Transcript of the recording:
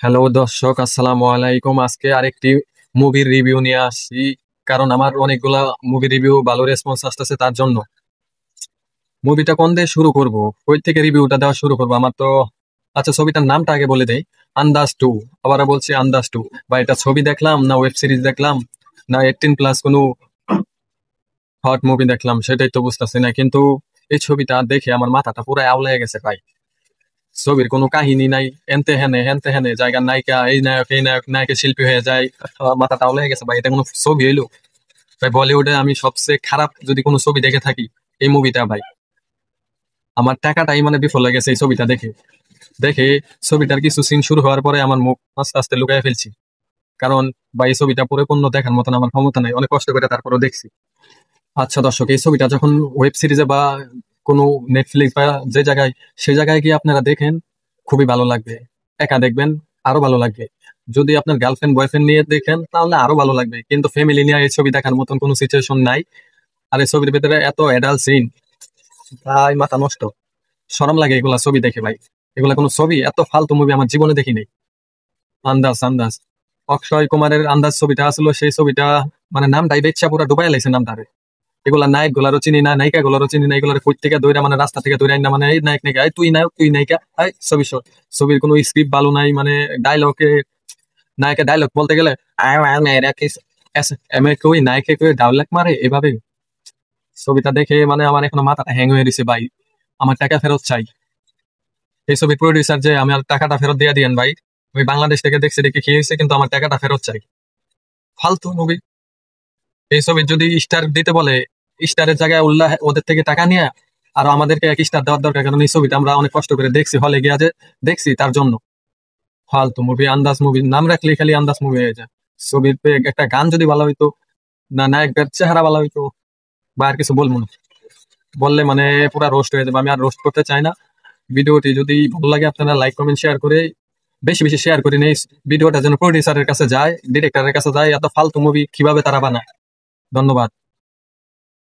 Hello দর্শক, আসসালামু আলাইকুম। আজকে আরেকটি মুভির রিভিউ নিয়ে আসছি, কারণ আমার অনেকগুলা মুভি রিভিউ ভালো রেসপন্স আসতেছে। তার জন্য মুভিটা কোন দিয়ে শুরু করব, কই থেকে রিভিউটা দেওয়া শুরু করব আমার তো। আচ্ছা, ছবিটার নামটা আগে বলে দেই, আন্দাজ 2। আবার বলছি আন্দাজ 2। বা এটা ছবি দেখলাম না ওয়েব সিরিজ দেখলাম না 18+ কোনো হট মুভি দেখলাম, সেটাই তো বুঝতেছি না। কিন্তু এই ছবিটা দেখে আমার মাথাটা পুরো আউলায় গেছে ভাই। ছবির কোনো কাহিনী নাই, এনতে হেনে হেনতে হেনে জায়গার নায়িকা, এই নায়ক এই নায়ক, নায়কের শিল্পী হয়ে যায়। মাথা টাউলে গেছে ভাই, এটা কোনো ছবি হইলো? ভাই বলিউডে আমি সবচেয়ে খারাপ যদি কোনো ছবি দেখে থাকি, এই মুভিটা ভাই। আমার টাকাটাই মানে বিফল হয়ে গেছে এই ছবিটা দেখে। দেখে ছবিটার কিছু সিন শুরু হওয়ার পরে আমার মুখ আস্তে আস্তে লুকায় ফেলছি। কারণ ভাই এই ছবিটা পরিপূর্ণ দেখার মতন আমার ক্ষমতা নাই, অনেক কষ্ট করে তারপরেও দেখছি। আচ্ছা দর্শক, এই ছবিটা যখন ওয়েব সিরিজে বা কোনো নেটফ্লিক্স বা যে জায়গায়, সেই জায়গায় গিয়ে আপনারা দেখেন, খুবই ভালো লাগবে। একা দেখবেন, আরো ভালো লাগবে। যদি আপনার গার্লফ্রেন্ড বয়ফ্রেন্ড নিয়ে দেখেন তাহলে আরো ভালো লাগবে, কিন্তু ফ্যামিলি নিয়ে এই ছবি দেখার মতন কোনো সিচুয়েশন নাই। আর এই ছবির ভিতরে এত অ্যাডাল্ট সিন, ভাই মাথা নষ্ট। শরম লাগে এগুলা ছবি দেখে ভাই। এগুলা কোনো ছবি? এত ফালতু মুভি আমার জীবনে দেখি নাই। আন্দাজ আন্দাজ, অক্ষয় কুমারের আন্দাজ ছবিটা আসলো, সেই ছবিটা মানে নামটাই বেচ্ছা পুরা ডুবাই লাইছে নামটারে। এগুলা নায়ক গুলারও চিনি না, নায়িকা গুলারও চিনি না। এগুলার কই থেকে দইরা মানে রাস্তা থেকে দইরা না, মানে এই নায়ক নায়িকা, এই তুই নায়ক তুই নায়িকা, এই ছবি ছবির কোনো স্ক্রিপ্ট ভালো নাই। মানে ডায়লগে, নায়কের ডায়লগ বলতে গেলে কই নায়কে কই ডায়লগ মারে এভাবে। ছবিটা দেখে মানে আমার এখনো মাথাটা হ্যাং হয়ে দিছে ভাই। আমার টাকা ফেরত চাই। এই ছবির প্রডিউসার যে, আমার টাকাটা ফেরত দিয়ে দিয়েন ভাই। আমি বাংলাদেশ থেকে দেখছি দেখে কি হয়েছে, কিন্তু আমার টাকাটা ফেরত চাই। ফালতু মুভি। এই ছবির যদি স্টার দিতে বলে, স্টারের জায়গায় উল্লাহ ওদের থেকে টাকা নিয়ে আর আমাদেরকে এক স্টার দেওয়ার দরকার, কারণ এই ছবিটা আমরা অনেক কষ্ট করে দেখছি, হলে গিয়া যে দেখছি তার জন্য। ফালতু মুভি, আন্দাজ মুভি নাম রাখলে খালি আন্দাজ মুভি হয়ে যায়। ছবির একটা গান যদি ভালো হইতো, না নায়কের চেহারা ভালো হইতো, বা আর কিছু বলবো না। বললে মানে পুরা রোস্ট হয়ে যাবে, আমি আর রোস্ট করতে চাই না। ভিডিওটি যদি ভালো লাগে আপনারা লাইক কমেন্ট শেয়ার করে, বেশি বেশি শেয়ার করে নেই। ভিডিওটা যেন প্রডিউসারের কাছে যায়, ডিরেক্টরের কাছে যায়। এত ফালতু মুভি কিভাবে তারা বানায়? ধন্যবাদ।